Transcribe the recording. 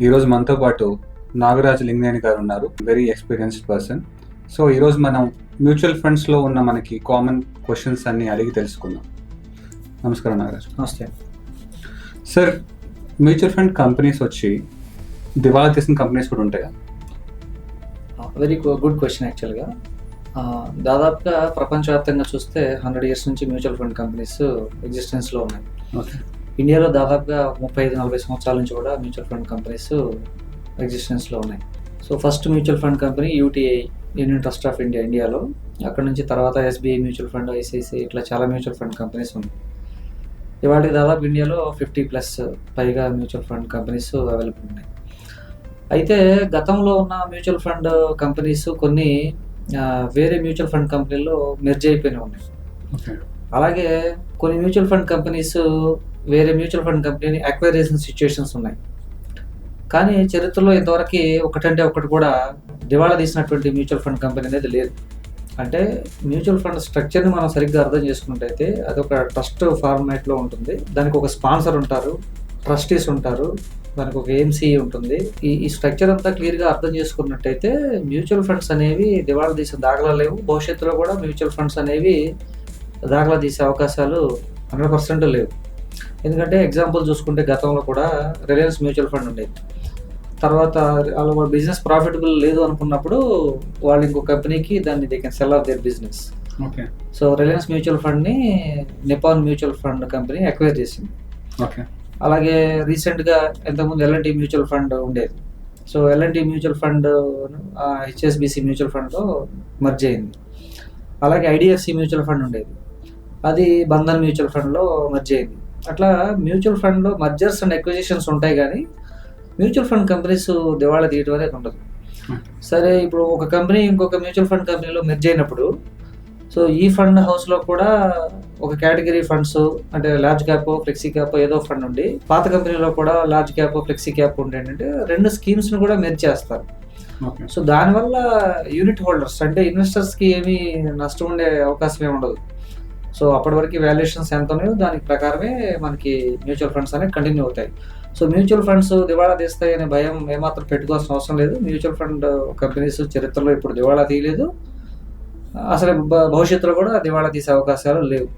ఈరోజు మనతో పాటు నాగరాజు లింగనేని గారు ఉన్నారు. Very experienced person. సో ఈరోజు మనం మ్యూచువల్ ఫండ్స్లో ఉన్న మనకి కామన్ క్వశ్చన్స్ అన్ని అడిగి తెలుసుకుందాం. నమస్కారం నాగరాజు. నమస్తే సార్, మ్యూచువల్ ఫండ్ కంపెనీస్ వచ్చి దివాళా తీసిన కంపెనీస్ కూడా ఉంటాయా? Very good question. యాక్చువల్గా దాదాపుగా ప్రపంచవ్యాప్తంగా చూస్తే 100 years నుంచి మ్యూచువల్ ఫండ్ కంపెనీస్ ఎగ్జిస్టెన్స్లో ఉన్నాయి. ఓకే. ఇండియాలో దాదాపుగా 35-40 సంవత్సరాల నుంచి కూడా మ్యూచువల్ ఫండ్ కంపెనీస్ ఎగ్జిస్టెన్స్లో ఉన్నాయి. So first mutual fund company UTI, union trust of India, ఇండియాలో. అక్కడ నుంచి తర్వాత ఎస్బీఐ మ్యూచువల్ ఫండ్, ఐసిఐసిఐ, ఇట్లా చాలా మ్యూచువల్ ఫండ్ కంపెనీస్ ఉన్నాయి. ఇవాళ దాదాపు ఇండియాలో 50+ పైగా మ్యూచువల్ ఫండ్ కంపెనీస్ అవైలబుల్ ఉన్నాయి. అయితే గతంలో ఉన్న మ్యూచువల్ ఫండ్ కంపెనీస్ కొన్ని వేరే మ్యూచువల్ ఫండ్ కంపెనీల్లో మెర్జ్ అయిపోయినవి ఉన్నాయి. ఓకే. అలాగే కొన్ని మ్యూచువల్ ఫండ్ కంపెనీస్ వేరే మ్యూచువల్ ఫండ్ కంపెనీని అక్వైర్ చేసిన సిచ్యువేషన్స్ ఉన్నాయి. కానీ చరిత్రలో ఇంతవరకు ఒకటంటే ఒకటి కూడా దివాళా తీసినటువంటి మ్యూచువల్ ఫండ్ కంపెనీ అనేది లేదు. అంటే మ్యూచువల్ ఫండ్ స్ట్రక్చర్ని మనం సరిగ్గా అర్థం చేసుకున్నట్టయితే అది ఒక ట్రస్ట్ ఫార్మాట్లో ఉంటుంది. దానికి ఒక స్పాన్సర్ ఉంటారు, ట్రస్టీస్ ఉంటారు, దానికి ఒక ఏఎంసీ ఉంటుంది. ఈ స్ట్రక్చర్ అంతా క్లియర్గా అర్థం చేసుకున్నట్టయితే మ్యూచువల్ ఫండ్స్ అనేవి దివాళా తీసే దాఖలా లేవు. భవిష్యత్తులో కూడా మ్యూచువల్ ఫండ్స్ అనేవి దాఖలా తీసే అవకాశాలు 100% లేవు. ఎందుకంటే ఎగ్జాంపుల్ చూసుకుంటే గతంలో కూడా రిలయన్స్ మ్యూచువల్ ఫండ్ ఉండేది. తర్వాత వాళ్ళ బిజినెస్ ప్రాఫిటబుల్ లేదు అనుకున్నప్పుడు వాళ్ళు ఇంకో కంపెనీకి దాన్ని they can sell off their business. Okay. So Reliance mutual ఫండ్ని Nippon mutual fund company acquire చేసింది. ఓకే. అలాగే రీసెంట్గా ఇంతకుముందు ఎల్ఎన్టీ మ్యూచువల్ ఫండ్ ఉండేది. So LNT mutual fund HSBC mutual ఫండ్లో మర్జ్ అయింది. అలాగే ఐడిఎఫ్సి మ్యూచువల్ ఫండ్ ఉండేది, అది బంధన్ మ్యూచువల్ ఫండ్లో మర్జ్ అయింది. అట్లా మ్యూచువల్ ఫండ్లో మర్జర్స్ అండ్ ఎక్విజిషన్స్ ఉంటాయి, కానీ మ్యూచువల్ ఫండ్ కంపెనీస్ దివాళా తీయడం అనేది ఉండదు. సరే, ఇప్పుడు ఒక కంపెనీ ఇంకొక మ్యూచువల్ ఫండ్ కంపెనీలో మెర్జ్ అయినప్పుడు సో ఈ ఫండ్ హౌస్లో కూడా ఒక కేటగిరీ ఫండ్స్, అంటే లార్జ్ క్యాప్, ఫ్లెక్సీ క్యాప్ ఏదో ఫండ్ ఉండి, పాత కంపెనీలో కూడా లార్జ్ క్యాప్, ఫ్లెక్సీ క్యాప్ ఉండేటంటే 2 స్కీమ్స్ని కూడా మెర్జ్ చేస్తారు. సో దానివల్ల యూనిట్ హోల్డర్స్ అంటే ఇన్వెస్టర్స్కి ఏమీ నష్టం ఉండే అవకాశం ఏమి ఉండదు. సో అప్పటి వరకు వాల్యుయేషన్స్ ఎంత ఉన్నాయో దానికి ప్రకారమే మనకి మ్యూచువల్ ఫండ్స్ అనేవి కంటిన్యూ అవుతాయి. సో మ్యూచువల్ ఫండ్స్ దివాళా తీస్తాయి అనే భయం ఏమాత్రం పెట్టుకోవాల్సిన అవసరం లేదు. మ్యూచువల్ ఫండ్ కంపెనీస్ చరిత్రలో ఇప్పుడు దివాళా తీయలేదు, అసలు భవిష్యత్తులో కూడా దివాళా తీసే అవకాశాలు లేవు.